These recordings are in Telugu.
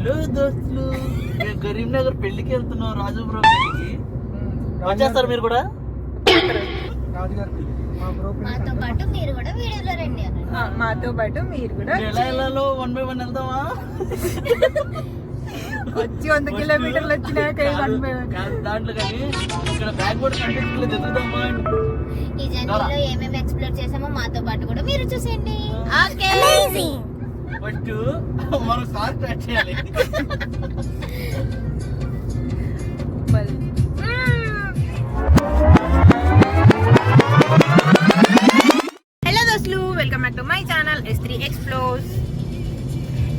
హలో దోస్తులు, మేము కరీంనగర్ పెళ్లికి వెళ్తున్నాం. రాజు బ్రో పెళ్లికి వచ్చేస్తారు మీరు కూడా. మాతో పాటు మీరు కూడా వీడియోలో రండి. మాతో పాటు మీరు కూడా ఎలా వెళ్ళాలో 1 by 1 వెళ్దామా? వచ్చి 100 కిలోమీటర్లు వచ్చినాక దాంట్లో కానీ ఇక్కడ బ్యాక్ బోర్డ్ కంటెంట్ ఎదుగుదామా? ఈ జర్నీలో ఏమేమి ఎక్స్ప్లోర్ చేసామో మాతో పాటు కూడా మీరు చూసేయండి. ఓకే, ఫస్ట్ మనం స్టార్ట్ చేయాలి. హలో దోస్తులు, welcome back to my channel S3 explores.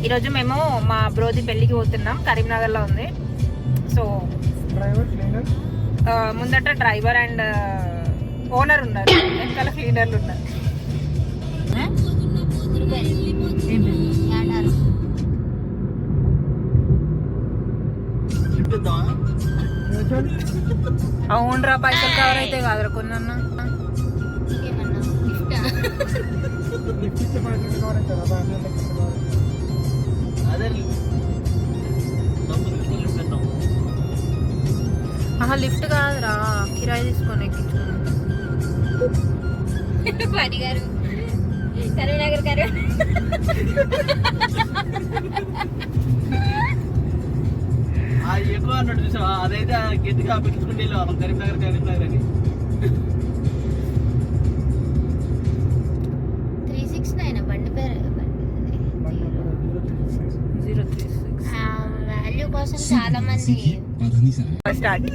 ఈరోజు మేము మా బ్రోది పెళ్ళికి పోతున్నాం. కరీంనగర్లో ఉంది. సో ముందట డ్రైవర్ అండ్ ఓనర్ ఉన్నారు, వెనకాల క్లీనర్లు ఉన్నారు. అవునరా, పైసలు కవర్ అయితే కాదురా కొన్ని. లిఫ్ట్ కాదురా, కిరాయి తీసుకొని ఎక్కించుకున్నాం. పని గారు కరీంనగర్ గారు ఎక్కువ అన్నట్టు చూసావా? అదైతే గట్టిగా పెట్టుకుంటే వెళ్ళేవాళ్ళం కరీంనగర్ అని. 369 బండి పేరు. వాల్యూ కోసం చాలా మంది స్టార్ట్.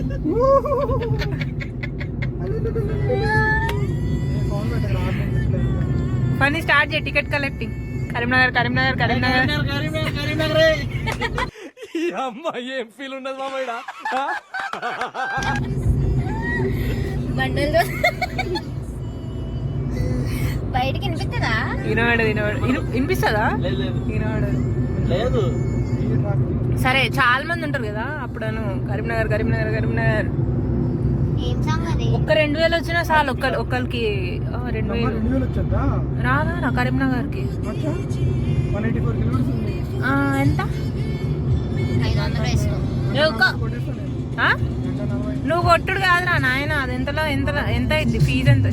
పని స్టార్ట్ చేయి. Ticket collecting. కరీంనగర్ కరీంనగర్ కరీంనగర్ కరీంనగర్. ఏం ఫీల్ ఉన్నది మామయ్య? బండులు బయటికి వినిపిస్తుందా? వినిపిస్తుందా? లేదు. సరే, చాలా మంది ఉంటారు కదా. అప్పుడు కరీంనగర్ కరీంనగర్ కరీంనగర్. ఏం సాంగ్ అది? ఒక్క 2000 వచ్చినా చాలు. ఒక్కరికి 2000 రాదా కరీంనగర్కి? ఎంత? 500 వేసుకో. నువ్వు కొట్టుడు కాదురా నాయన. అది ఎంతలో ఎంత అయింది ఫీజు? ఎంత?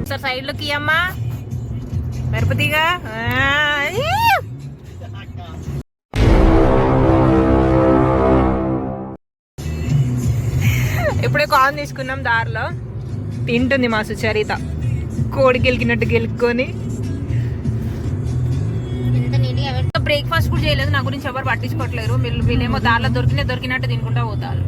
సార్ సైడ్ లోకి అమ్మా మెరుపుతీగా. ఇప్పుడే కాన్ తీసుకున్నాం. దారిలో తింటుంది మా సుచరిత, కోడి గెలికినట్టు గెలుక్కొని. బ్రేక్ఫాస్ట్ కూడా చేయలేదు. నా గురించి ఎవరు పట్టించుకోవట్లేరు. వీళ్ళేమో దారిలో దొరికినట్టు తినుకుంటా పోతారు.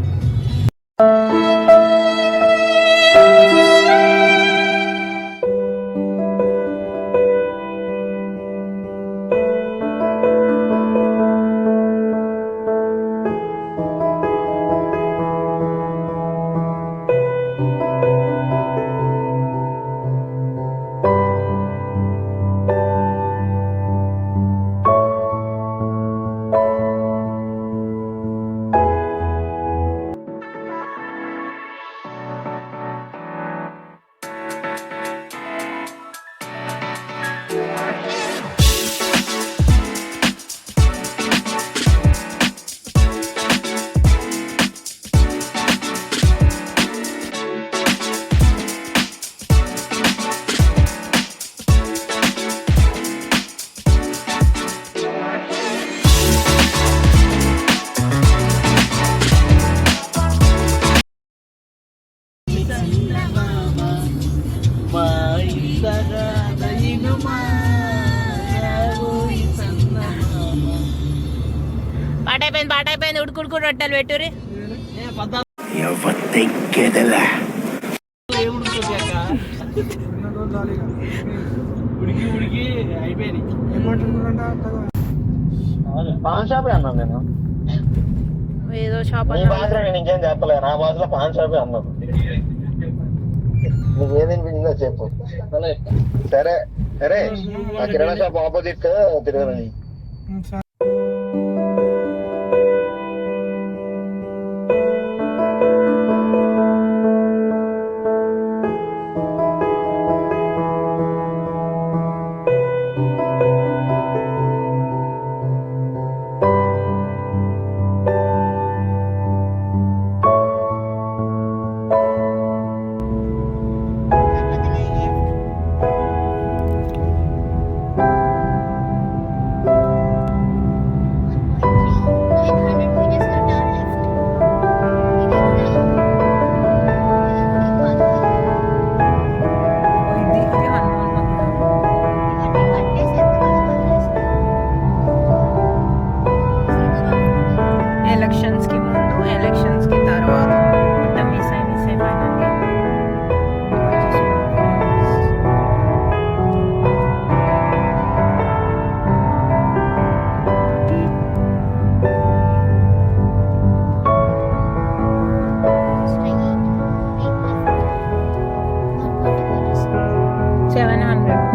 పాట అయిపోయింది. ఉడుకుడుకు రొట్టెలు పెట్టురి. ఉడికి అయిపోయింది. పాన్ షాపే అన్నాను నేను. ఏదో షాప్ ఇంకేం చెప్పలే. నా భాషలో పాన్ షాపే అన్నాను. నీకేదినిపించిందో చెప్పు. సరే సరే, ఆ కిరాణా షాప్ ఆపోజిట్ తిరగని.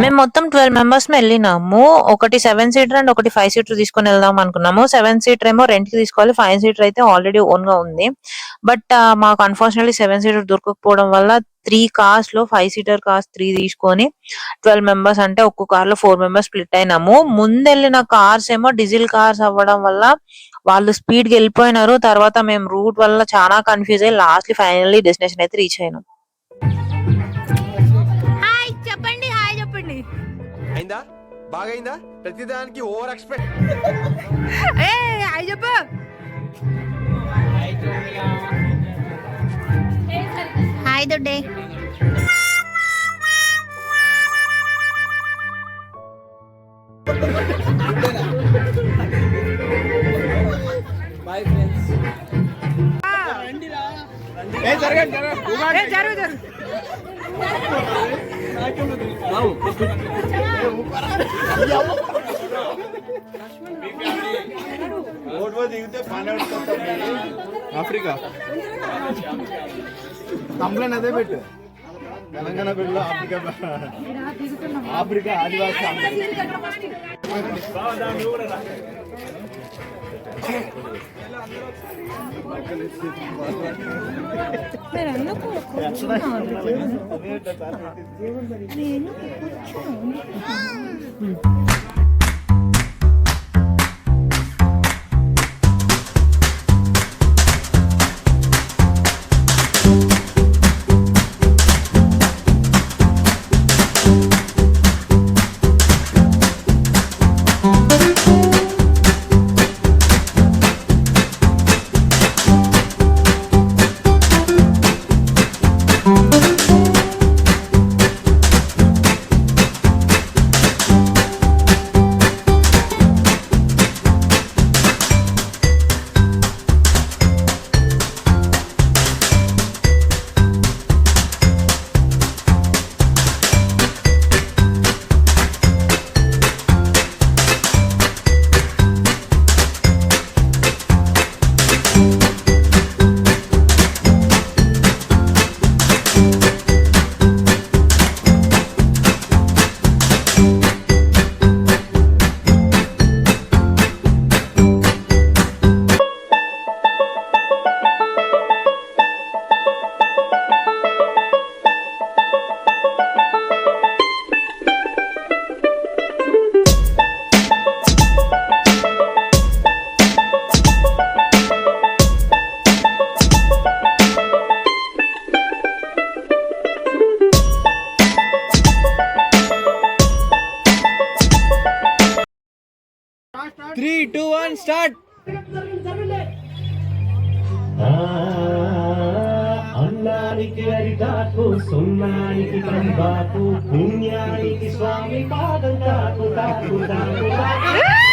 మేము మొత్తం 12 మెంబర్స్ వెళ్ళినాము. ఒకటి 7 సీటర్ అండ్ ఒకటి 5 సీటర్ తీసుకొని వెళ్దాం అనుకున్నాము. 7 సీటర్ ఏమో రెంట్ కి తీసుకోవాలి, 5 సీటర్ అయితే ఆల్రెడీ ఓన్ గా ఉంది. బట్ మాకు అన్ఫార్చునేట్లీ 7 సీటర్ దొరకకపోవడం వల్ల 3 కార్స్ లో 5 సీటర్ కార్స్ 3 తీసుకొని 12 మెంబర్స్ అంటే ఒక్కో కార్ లో 4 మెంబర్స్ స్ప్లిట్ అయినాము. ముందెళ్ళిన కార్స్ ఏమో డీజిల్ కార్స్ అవ్వడం వల్ల వాళ్ళు స్పీడ్ గా వెళ్ళిపోయినారు. తర్వాత మేము రూట్ వల్ల చాలా కన్ఫ్యూజ్ అయ్యి లాస్ట్ ఫైనల్లీ డెస్టినేషన్ అయితే రీచ్ అయినాం. హాయ్ చెప్పండి, హాయ్ చెప్పండి. అయిందా బాగైందా ప్రతిదానికి ఓవర్ ఎక్స్పెక్ట్ హాయ్ చెప్పు. హాయ్ దొడ్డే. Bye friends. ఆఫ్రికా కంప్లైంట్ అదే పెట్టు. తెలంగాణ బిడ్డలో ఆఫ్రికా ఆదివాసీ స్టార్ట్. అన్నానికి అరిటాకు, సున్నానికి కంబాకు, పుణ్యానికి స్వామి పాదం తాకు తాకు తాకు తాకు.